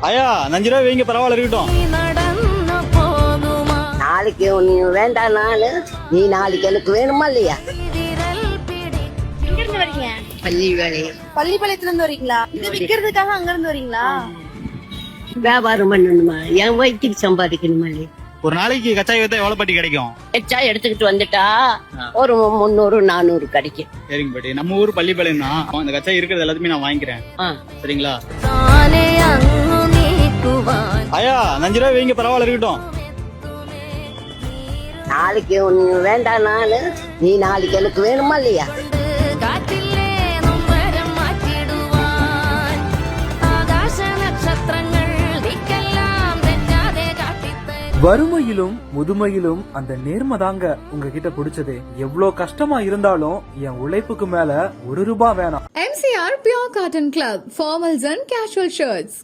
ஐயா 5 ரூபாய் வைங்க, பரவாயில்ல இருக்கட்டும். நாளைக்கு நீ வேண்டாம் நாளு, நீ நாளைக்கு எனக்கு வேணுமா இல்லையா? எங்க இருந்து வரீங்க? பள்ளிப்பாளையத்துல இருந்து வரீங்களா? இது விக்கிறதுக்காக அங்க இருந்து வரீங்களா? வியாபாரம் பண்ணணுமா, என் வயிற்றுக்கு சம்பாதிக்கணுமா இல்லையா? ஒரு நாளைக்கு கச்சாய் வைத்தா எவ்வளவு பாட்டி கிடைக்கும்? எச்சா எடுத்துக்கிட்டு வந்துட்டா ஒரு 300 400 கிடைக்கும். சரிங்க பாட்டி, நம்ம ஊர் பள்ளிப்பாளையம் தான். அந்த கச்சாய் இருக்கிறது எல்லாத்தையுமே நான் வாங்கிக்கிறேன். சரிங்களா? ஐயா 5 ரூபாய் வைங்க, பரவாயில்ல இருக்கட்டும். நாளைக்கு நீ வேண்டாம் நாளு, நீ நாளைக்கு எனக்கு வேணுமா இல்லையா? வறுமையிலும் முதுமையிலும் அந்த நேர்மைதாங்க உங்ககிட்ட பிடிச்சதே. எவ்வளவு கஷ்டமா இருந்தாலும் என் உழைப்புக்கு மேல 1 ரூபாய் வேணாம். MCR Pure Cotton Club, formals and casual shirts.